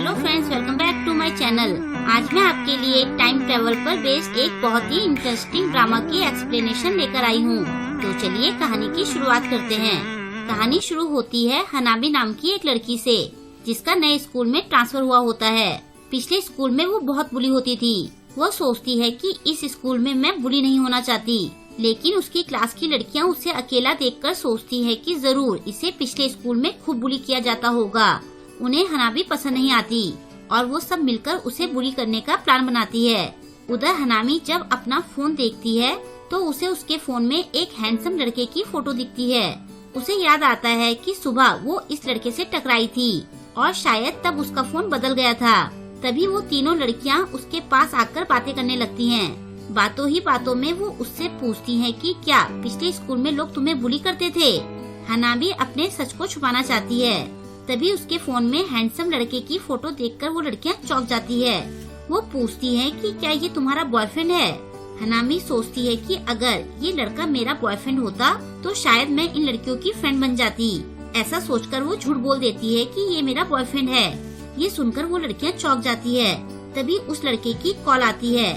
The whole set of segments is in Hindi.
Hello friends, welcome back to my channel. आज मैं आपके लिए टाइम ट्रेवल पर बेस्ड एक बहुत ही इंटरेस्टिंग ड्रामा की एक्सप्लेनेशन लेकर आई हूँ। तो चलिए कहानी की शुरुआत करते हैं। कहानी शुरू होती है हनाबी नाम की एक लड़की से, जिसका नए स्कूल में ट्रांसफर हुआ होता है। पिछले स्कूल में वो बहुत बुली होती थी। वो सोचती है कि इस स्कूल में मैं बुली नहीं होना चाहती, लेकिन उसकी क्लास की लड़कियां उसे अकेला देखकर सोचती है कि जरूर इसे पिछले स्कूल में खूब बुली किया जाता होगा। उन्हें हनाबी पसंद नहीं आती और वो सब मिलकर उसे बुली करने का प्लान बनाती है। उधर हनामी जब अपना फोन देखती है तो उसे उसके फोन में एक हैंडसम लड़के की फोटो दिखती है। उसे याद आता है कि सुबह वो इस लड़के से टकराई थी और शायद तब उसका फोन बदल गया था। तभी वो तीनों लड़कियां उसके पास आकर बातें करने लगती हैं। बातों ही बातों में वो उससे पूछती हैं कि क्या पिछले स्कूल में लोग तुम्हें बुली करते थे। हनामी अपने सच को छुपाना चाहती है। तभी उसके फोन में हैंडसम लड़के की फोटो देखकर वो लड़कियां चौंक जाती है। वो पूछती है कि क्या ये तुम्हारा बॉयफ्रेंड है। हनामी सोचती है कि अगर ये लड़का मेरा बॉयफ्रेंड होता तो शायद मैं इन लड़कियों की फ्रेंड बन जाती। ऐसा सोचकर वो झूठ बोल देती है कि ये मेरा बॉयफ्रेंड है। ये सुनकर वो लड़कियां चौंक जाती है। तभी उस लड़के की कॉल आती है।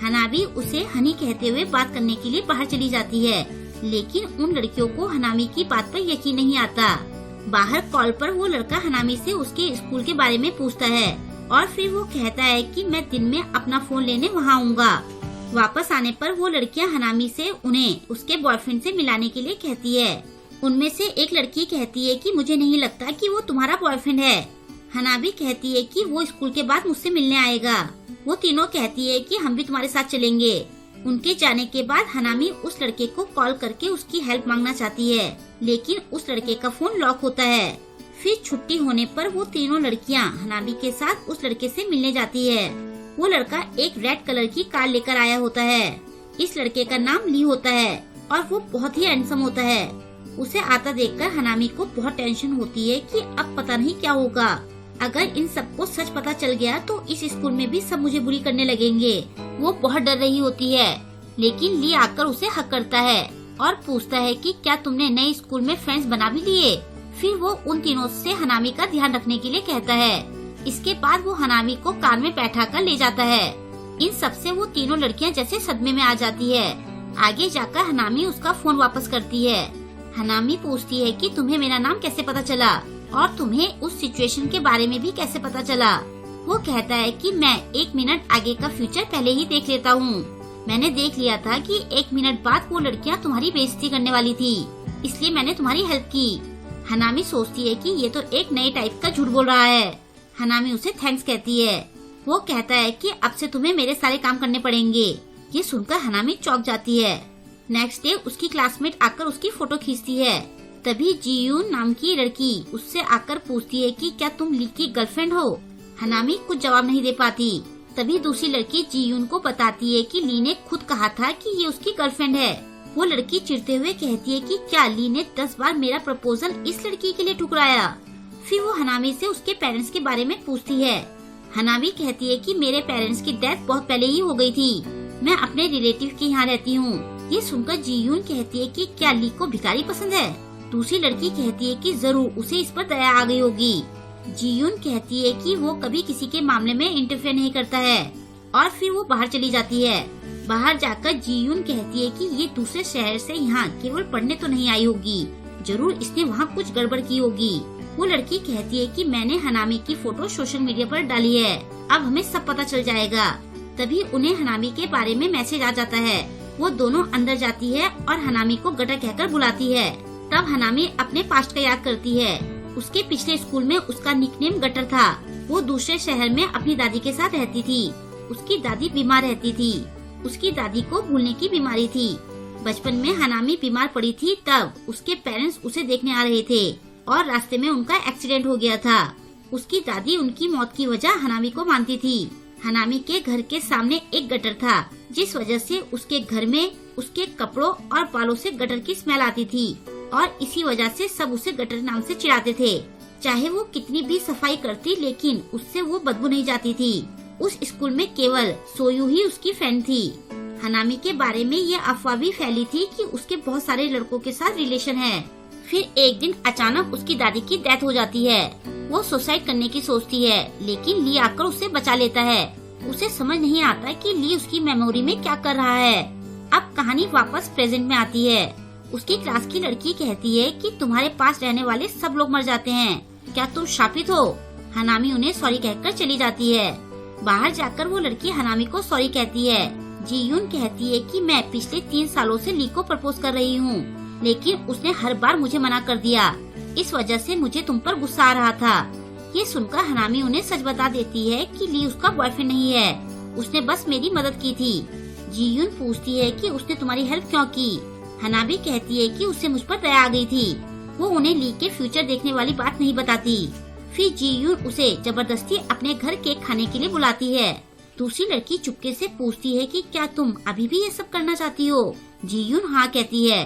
हनामी उसे हनी कहते हुए बात करने के लिए बाहर चली जाती है, लेकिन उन लड़कियों को हनामी की बात पर यकीन नहीं आता। बाहर कॉल पर वो लड़का हनामी से उसके स्कूल के बारे में पूछता है और फिर वो कहता है कि मैं दिन में अपना फोन लेने वहाँ आऊँगा। वापस आने पर वो लड़कियाँ हनामी से उन्हें उसके बॉयफ्रेंड से मिलाने के लिए कहती है। उनमें से एक लड़की कहती है कि मुझे नहीं लगता कि वो तुम्हारा बॉयफ्रेंड है। हनामी कहती है कि वो स्कूल के बाद मुझसे मिलने आएगा। वो तीनों कहती है कि हम भी तुम्हारे साथ चलेंगे। उनके जाने के बाद हनामी उस लड़के को कॉल करके उसकी हेल्प मांगना चाहती है, लेकिन उस लड़के का फोन लॉक होता है। फिर छुट्टी होने पर वो तीनों लड़कियां हनामी के साथ उस लड़के से मिलने जाती है। वो लड़का एक रेड कलर की कार लेकर आया होता है। इस लड़के का नाम ली होता है और वो बहुत ही हैंडसम होता है। उसे आता देखकर हनामी को बहुत टेंशन होती है कि अब पता नहीं क्या होगा। अगर इन सबको सच पता चल गया तो इस स्कूल में भी सब मुझे बुली करने लगेंगे। वो बहुत डर रही होती है, लेकिन ली आकर उसे हक करता है और पूछता है कि क्या तुमने नए स्कूल में फ्रेंड्स बना भी लिए। फिर वो उन तीनों से हनामी का ध्यान रखने के लिए कहता है। इसके बाद वो हनामी को कार में बैठा कर ले जाता है। इन सब से वो तीनों लड़कियां जैसे सदमे में आ जाती है। आगे जाकर हनामी उसका फोन वापस करती है। हनामी पूछती है कि तुम्हें मेरा नाम कैसे पता चला और तुम्हें उस सिचुएशन के बारे में भी कैसे पता चला। वो कहता है कि मैं 1 मिनट आगे का फ्यूचर पहले ही देख लेता हूँ। मैंने देख लिया था कि 1 मिनट बाद वो लड़कियाँ तुम्हारी बेइज्जती करने वाली थी, इसलिए मैंने तुम्हारी हेल्प की। हनामी सोचती है कि ये तो एक नए टाइप का झूठ बोल रहा है। हनामी उसे थैंक्स कहती है। वो कहता है कि अब से तुम्हें मेरे सारे काम करने पड़ेंगे। ये सुनकर हनामी चौंक जाती है। नेक्स्ट डे उसकी क्लासमेट आकर उसकी फोटो खींचती है। तभी जीयून नाम की लड़की उससे आकर पूछती है कि क्या तुम ली की गर्लफ्रेंड हो। हनामी कुछ जवाब नहीं दे पाती। तभी दूसरी लड़की जीयून को बताती है कि ली ने खुद कहा था कि ये उसकी गर्लफ्रेंड है। वो लड़की चिढ़ते हुए कहती है कि क्या ली ने 10 बार मेरा प्रपोजल इस लड़की के लिए ठुकराया। फिर वो हनामी से उसके पेरेंट्स के बारे में पूछती है। हनामी कहती है कि मेरे पेरेंट्स की डेथ बहुत पहले ही हो गई थी। मैं अपने रिलेटिव के यहाँ रहती हूँ। ये सुनकर जीयून कहती है कि क्या ली को भिखारी पसंद है। दूसरी लड़की कहती है कि जरूर उसे इस पर दया आ गई होगी। जीयून कहती है कि वो कभी किसी के मामले में इंटरफेयर नहीं करता है और फिर वो बाहर चली जाती है। बाहर जाकर जीयून कहती है कि ये दूसरे शहर से यहाँ केवल पढ़ने तो नहीं आई होगी, जरूर इसने वहाँ कुछ गड़बड़ की होगी। वो लड़की कहती है कि मैंने हनामी की फोटो सोशल मीडिया पर डाली है, अब हमें सब पता चल जाएगा। तभी उन्हें हनामी के बारे में मैसेज आ जाता है। वो दोनों अंदर जाती है और हनामी को गटर कहकर बुलाती है। तब हनामी अपने पास्ट का याद करती है। उसके पिछले स्कूल में उसका निकनेम गटर था। वो दूसरे शहर में अपनी दादी के साथ रहती थी। उसकी दादी बीमार रहती थी। उसकी दादी को भूलने की बीमारी थी। बचपन में हनामी बीमार पड़ी थी, तब उसके पेरेंट्स उसे देखने आ रहे थे और रास्ते में उनका एक्सीडेंट हो गया था। उसकी दादी उनकी मौत की वजह हनामी को मानती थी। हनामी के घर के सामने एक गटर था, जिस वजह से उसके घर में उसके कपड़ों और बालों से गटर की स्मेल आती थी और इसी वजह से सब उसे गटर नाम से चिढ़ाते थे। चाहे वो कितनी भी सफाई करती, लेकिन उससे वो बदबू नहीं जाती थी। उस स्कूल में केवल सोयू ही उसकी फ्रेंड थी। हनामी के बारे में ये अफवाह भी फैली थी कि उसके बहुत सारे लड़कों के साथ रिलेशन है। फिर एक दिन अचानक उसकी दादी की डेथ हो जाती है। वो सुसाइड करने की सोचती है, लेकिन ली आकर उसे बचा लेता है। उसे समझ नहीं आता कि ली उसकी मेमोरी में क्या कर रहा है। अब कहानी वापस प्रेजेंट में आती है। उसकी क्लास की लड़की कहती है कि तुम्हारे पास रहने वाले सब लोग मर जाते हैं, क्या तुम शापित हो? हनामी उन्हें सॉरी कहकर चली जाती है। बाहर जाकर वो लड़की हनामी को सॉरी कहती है। जीयून कहती है कि मैं पिछले 3 सालों से ली को प्रपोज कर रही हूँ, लेकिन उसने हर बार मुझे मना कर दिया। इस वजह से मुझे तुम पर गुस्सा आ रहा था। ये सुनकर हनामी उन्हें सच बता देती है कि ली उसका बॉयफ्रेंड नहीं है, उसने बस मेरी मदद की थी। जीयून पूछती है कि उसने तुम्हारी हेल्प क्यों की? हनामी कहती है कि उससे मुझ पर दया आ गई थी। वो उन्हें ली के फ्यूचर देखने वाली बात नहीं बताती। फिर जीयून उसे जबरदस्ती अपने घर केक खाने के लिए बुलाती है। दूसरी लड़की चुपके से पूछती है कि क्या तुम अभी भी ये सब करना चाहती हो? जीयून हाँ कहती है।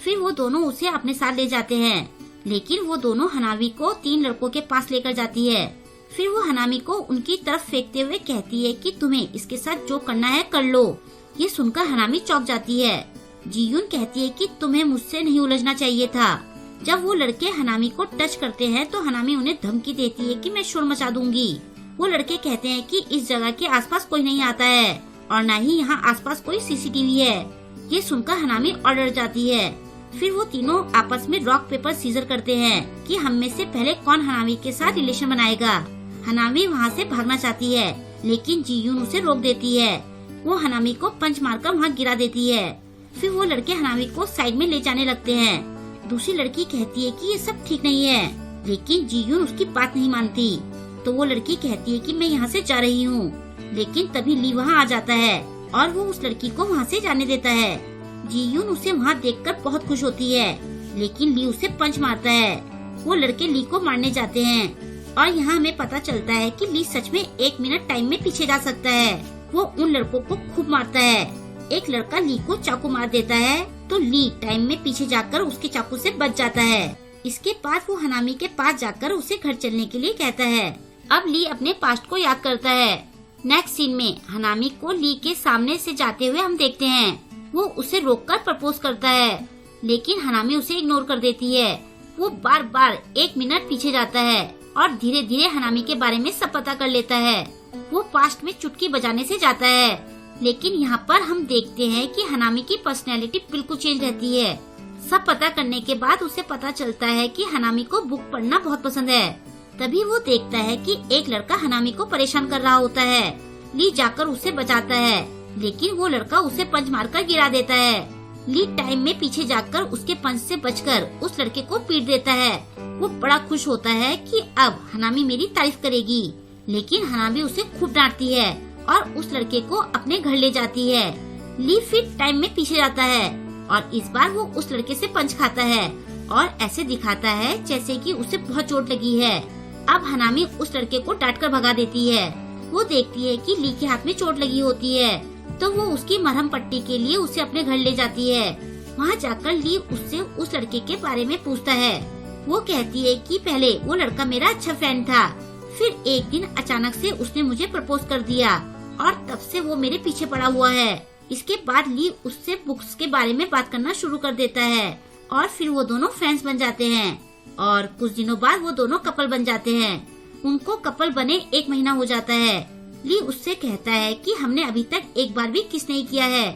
फिर वो दोनों उसे अपने साथ ले जाते हैं, लेकिन वो दोनों हनामी को 3 लड़कों के पास लेकर जाती है। फिर वो हनामी को उनकी तरफ फेंकते हुए कहती है कि तुम्हें इसके साथ जो करना है कर लो। ये सुनकर हनामी चौंक जाती है। जीयून कहती है कि तुम्हें मुझसे नहीं उलझना चाहिए था। जब वो लड़के हनामी को टच करते हैं तो हनामी उन्हें धमकी देती है कि मैं शोर मचा दूंगी। वो लड़के कहते हैं कि इस जगह के आसपास कोई नहीं आता है और न ही यहाँ आसपास कोई सीसीटीवी है। ये सुनकर हनामी और डर जाती है। फिर वो तीनों आपस में रॉक पेपर सीजर करते हैं कि हम में से पहले कौन हनामी के साथ रिलेशन बनाएगा। हनामी वहाँ से भागना चाहती है, लेकिन जीयून उसे रोक देती है। वो हनामी को पंच मारकर वहाँ गिरा देती है। फिर वो लड़के हनामी को साइड में ले जाने लगते हैं। दूसरी लड़की कहती है कि ये सब ठीक नहीं है, लेकिन जीयून उसकी बात नहीं मानती। तो वो लड़की कहती है कि मैं यहाँ से जा रही हूँ, लेकिन तभी ली वहाँ आ जाता है और वो उस लड़की को वहाँ से जाने देता है। जीयून उसे वहाँ देखकर बहुत खुश होती है, लेकिन ली उसे पंच मारता है। वो लड़के ली को मारने जाते हैं और यहाँ हमें पता चलता है कि ली सच में 1 मिनट टाइम में पीछे जा सकता है। वो उन लड़कों को खूब मारता है। एक लड़का ली को चाकू मार देता है तो ली टाइम में पीछे जाकर उसके चाकू से बच जाता है। इसके बाद वो हनामी के पास जाकर उसे घर चलने के लिए कहता है। अब ली अपने पास्ट को याद करता है। नेक्स्ट सीन में हनामी को ली के सामने से जाते हुए हम देखते हैं। वो उसे रोककर प्रपोज करता है, लेकिन हनामी उसे इग्नोर कर देती है। वो बार बार 1 मिनट पीछे जाता है और धीरे धीरे हनामी के बारे में सब पता कर लेता है। वो पास्ट में चुटकी बजाने से जाता है, लेकिन यहाँ पर हम देखते हैं कि हनामी की पर्सनैलिटी बिल्कुल चेंज रहती है। सब पता करने के बाद उसे पता चलता है कि हनामी को बुक पढ़ना बहुत पसंद है। तभी वो देखता है कि एक लड़का हनामी को परेशान कर रहा होता है। ली जाकर उसे बचाता है, लेकिन वो लड़का उसे पंच मारकर गिरा देता है। ली टाइम में पीछे जाकर उसके पंच से बचकर उस लड़के को पीट देता है। वो बड़ा खुश होता है कि अब हनामी मेरी तारीफ करेगी, लेकिन हनामी उसे खूब डांटती है और उस लड़के को अपने घर ले जाती है। ली फिर टाइम में पीछे जाता है और इस बार वो उस लड़के से पंच खाता है और ऐसे दिखाता है जैसे कि उसे बहुत चोट लगी है। अब हनामी उस लड़के को डांटकर भगा देती है। वो देखती है कि ली के हाथ में चोट लगी होती है, तो वो उसकी मरहम पट्टी के लिए उसे अपने घर ले जाती है। वहाँ जाकर ली उससे उस लड़के के बारे में पूछता है। वो कहती है कि पहले वो लड़का मेरा अच्छा फ्रेंड था, फिर एक दिन अचानक से उसने मुझे प्रपोज कर दिया और तब से वो मेरे पीछे पड़ा हुआ है। इसके बाद ली उससे बुक्स के बारे में बात करना शुरू कर देता है और फिर वो दोनों फ्रेंड्स बन जाते हैं और कुछ दिनों बाद वो दोनों कपल बन जाते हैं। उनको कपल बने 1 महीना हो जाता है। ली उससे कहता है कि हमने अभी तक एक बार भी किस नहीं किया है।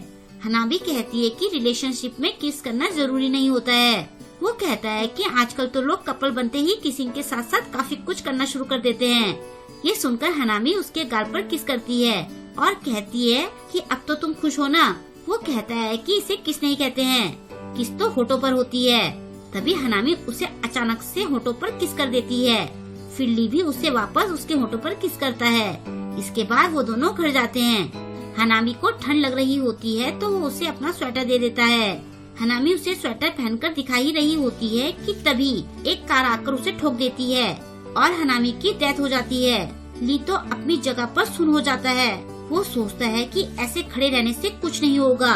हनामी कहती है कि रिलेशनशिप में किस करना जरूरी नहीं होता है। वो कहता है कि आजकल तो लोग कपल बनते ही किसिंग के साथ साथ काफी कुछ करना शुरू कर देते हैं। ये सुनकर हनामी उसके गाल पर किस करती है और कहती है कि अब तो तुम खुश हो ना। वो कहता है कि इसे किस नहीं कहते हैं, किस तो होठों पर होती है। तभी हनामी उसे अचानक से होठों पर किस कर देती है। फिर ली भी उसे वापस उसके होठों पर किस करता है। इसके बाद वो दोनों घर जाते हैं। हनामी को ठंड लग रही होती है तो वो उसे अपना स्वेटर दे देता है। हनामी उसे स्वेटर पहनकर दिखा ही रही होती है कि तभी एक कार आकर उसे ठोक देती है और हनामी की डेथ हो जाती है। ली तो अपनी जगह पर सुन हो जाता है। वो सोचता है कि ऐसे खड़े रहने से कुछ नहीं होगा,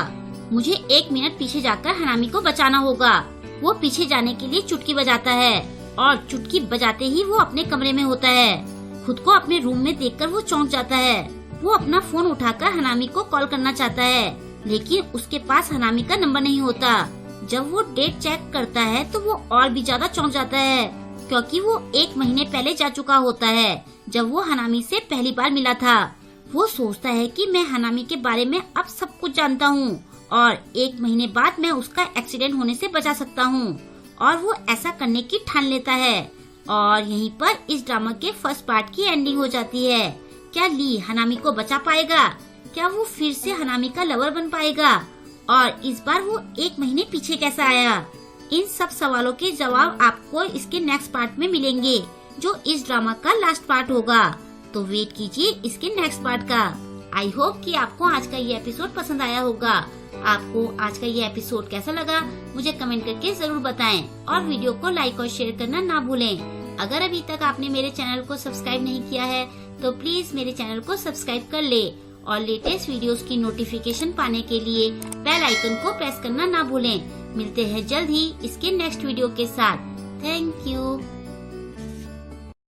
मुझे 1 मिनट पीछे जाकर हनामी को बचाना होगा। वो पीछे जाने के लिए चुटकी बजाता है और चुटकी बजाते ही वो अपने कमरे में होता है। खुद को अपने रूम में देखकर वो चौंक जाता है। वो अपना फोन उठाकर हनामी को कॉल करना चाहता है, लेकिन उसके पास हनामी का नंबर नहीं होता। जब वो डेट चेक करता है तो वो और भी ज्यादा चौंक जाता है। क्योंकि वो 1 महीने पहले जा चुका होता है, जब वो हनामी से पहली बार मिला था। वो सोचता है कि मैं हनामी के बारे में अब सब कुछ जानता हूँ और 1 महीने बाद मैं उसका एक्सीडेंट होने से बचा सकता हूँ, और वो ऐसा करने की ठान लेता है। और यहीं पर इस ड्रामा के फर्स्ट पार्ट की एंडिंग हो जाती है। क्या ली हनामी को बचा पाएगा? क्या वो फिर से हनामी का लवर बन पाएगा? और इस बार वो 1 महीने पीछे कैसा आया? इन सब सवालों के जवाब आपको इसके नेक्स्ट पार्ट में मिलेंगे, जो इस ड्रामा का लास्ट पार्ट होगा। तो वेट कीजिए इसके नेक्स्ट पार्ट का। आई होप कि आपको आज का ये एपिसोड पसंद आया होगा। आपको आज का ये एपिसोड कैसा लगा मुझे कमेंट करके जरूर बताएं, और वीडियो को लाइक और शेयर करना ना भूलें। अगर अभी तक आपने मेरे चैनल को सब्सक्राइब नहीं किया है तो प्लीज मेरे चैनल को सब्सक्राइब कर ले, और लेटेस्ट वीडियोस की नोटिफिकेशन पाने के लिए बेल आइकन को प्रेस करना ना भूलें। मिलते हैं जल्द ही इसके नेक्स्ट वीडियो के साथ। Thank you.